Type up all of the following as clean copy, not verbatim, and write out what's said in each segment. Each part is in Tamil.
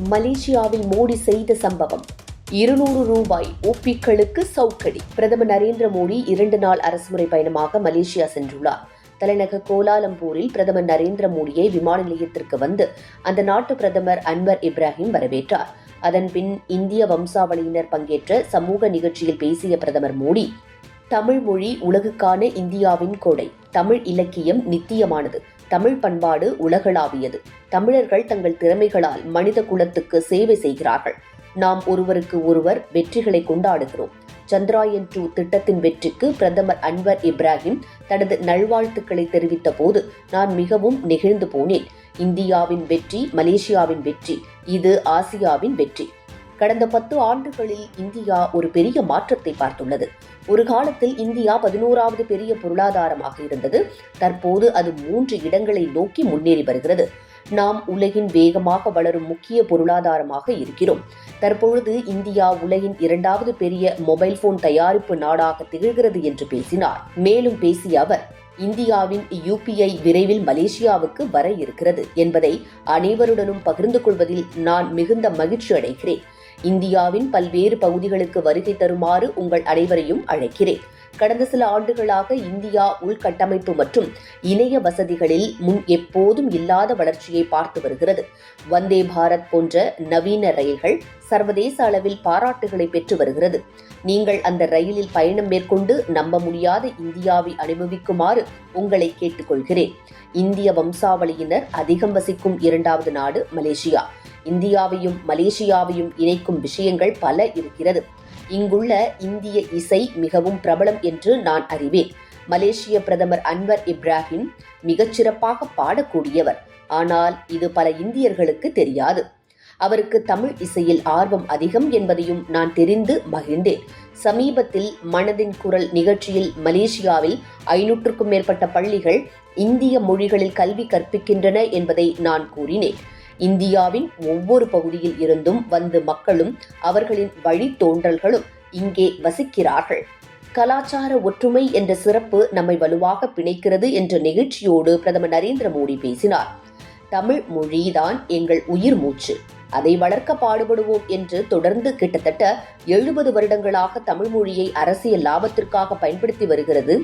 மலேசியாவில் மோடி செய்த சம்பவம். 200 ரூபாய் ஓபிக்களுக்கு சவுக்கடி. பிரதமர் நரேந்திர மோடி 2 நாள் அரசுமுறை பயணமாக மலேசியா சென்றுள்ளார். தலைநகர் கோலாலம்பூரில் பிரதமர் நரேந்திர மோடியை விமான நிலையத்திற்கு வந்து அந்த நாட்டு பிரதமர் அன்வர் இப்ராஹிம் வரவேற்றார். அதன்பின் இந்திய வம்சாவளியினர் பங்கேற்ற சமூக நிகழ்ச்சியில் பேசிய பிரதமர் மோடி, தமிழ் மொழி உலகுக்கான இந்தியாவின் கொடை. தமிழ் இலக்கியம் நித்தியமானது. தமிழ் பண்பாடு உலகளாவியது. தமிழர்கள் தங்கள் திறமைகளால் மனித குலத்துக்கு சேவை செய்கிறார்கள். நாம் ஒருவருக்கு ஒருவர் வெற்றிகளை கொண்டாடுகிறோம். சந்திராயன் 2 திட்டத்தின் வெற்றிக்கு பிரதமர் அன்வர் இப்ராஹிம் தனது நல்வாழ்த்துக்களை தெரிவித்த போது நான் மிகவும் நெகிழ்ந்து போனேன். இந்தியாவின் வெற்றி மலேசியாவின் வெற்றி, இது ஆசியாவின் வெற்றி. கடந்த 10 ஆண்டுகளில் இந்தியா ஒரு பெரிய மாற்றத்தை பார்த்துள்ளது. ஒரு காலத்தில் இந்தியா 11வது பெரிய பொருளாதாரமாக இருந்தது. தற்போது அது 3 இடங்களை நோக்கி முன்னேறி வருகிறது. நாம் உலகின் வேகமாக வளரும் முக்கிய பொருளாதாரமாக இருக்கிறோம். தற்பொழுது இந்தியா உலகின் 2வது பெரிய மொபைல் போன் தயாரிப்பு நாடாக திகழ்கிறது என்று பேசினார். மேலும் பேசிய அவர், இந்தியாவின் UPI விரைவில் மலேசியாவுக்கு வர இருக்கிறது என்பதை அனைவருடனும் பகிர்ந்து கொள்வதில் நான் மிகுந்த மகிழ்ச்சி அடைகிறேன். இந்தியாவின் பல்வேறு பகுதிகளுக்கு வருகை தருமாறு உங்கள் அனைவரையும் அழைக்கிறேன். கடந்த சில ஆண்டுகளாக இந்தியா உள்கட்டமைப்பு மற்றும் இணைய வசதிகளில் முன் எப்போதும் இல்லாத வளர்ச்சியை பார்த்து வருகிறது. வந்தே பாரத் போன்ற நவீன ரயில்கள் சர்வதேச அளவில் பாராட்டுகளை பெற்று வருகிறது. நீங்கள் அந்த ரயிலில் பயணம் மேற்கொண்டு நம்ப முடியாத இந்தியாவை அனுபவிக்குமாறு உங்களை கேட்டுக்கொள்கிறேன். இந்திய வம்சாவளியினர் அதிகம் வசிக்கும் 2வது நாடு மலேசியா. இந்தியாவையும் மலேசியாவையும் இணைக்கும் விஷயங்கள் பல இருக்கிறது. இங்குள்ள இந்திய இசை மிகவும் பிரபலம் என்று நான் அறிவேன். மலேசிய பிரதமர் அன்வர் இப்ராஹிம் மிகச்சிறப்பாக பாடக்கூடியவர். ஆனால் இது பல இந்தியர்களுக்கு தெரியாது. அவருக்கு தமிழ் இசையில் ஆர்வம் அதிகம் என்பதையும் நான் தெரிந்து மகிழ்ந்தேன். சமீபத்தில் மனதின் குரல் நிகழ்ச்சியில் மலேசியாவில் 500க்கும் மேற்பட்ட பள்ளிகள் இந்திய மொழிகளில் கல்வி கற்பிக்கின்றன என்பதை நான் கூறினேன். இந்தியாவின் ஒவ்வொரு பகுதியில் இருந்தும் வந்து மக்களும் அவர்களின் வழித்தோன்றல்களும் இங்கே வசிக்கிறார்கள். கலாச்சார ஒற்றுமை என்ற சிறப்பு நம்மை வலுவாக பிணைக்கிறது என்ற நிகழ்ச்சியோடு பிரதமர் நரேந்திர மோடி பேசினார். தமிழ் மொழிதான் எங்கள் உயிர் மூச்சு. அதை வளர்க்க பாடுபடுவோம் என்று தொடர்ந்து கிட்டத்தட்ட 70 வருடங்களாக தமிழ் மொழியை அரசியல் லாபத்திற்காக பயன்படுத்தி வருகிறது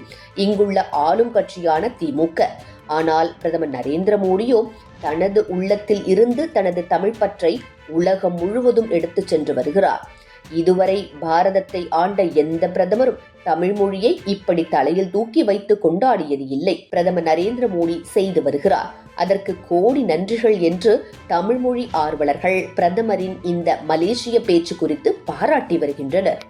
இங்குள்ள ஆளும் கட்சியான திமுக. ஆனால் பிரதமர் நரேந்திர மோடியோ தனது உள்ளத்தில் இருந்து தனது தமிழ் பற்றை உலகம் முழுவதும் எடுத்துச் சென்று வருகிறார். இதுவரை பாரதத்தை ஆண்ட எந்த பிரதமரும் தமிழ் மொழியை இப்படி தலையில் தூக்கி வைத்து கொண்டாடியது இல்லை. பிரதமர் நரேந்திர மோடி செய்து வருகிறார். அதற்கு கோடி நன்றிகள் என்று தமிழ் மொழி ஆர்வலர்கள் பிரதமரின் இந்த மலேசிய பேச்சு குறித்து பாராட்டி வருகின்றனர்.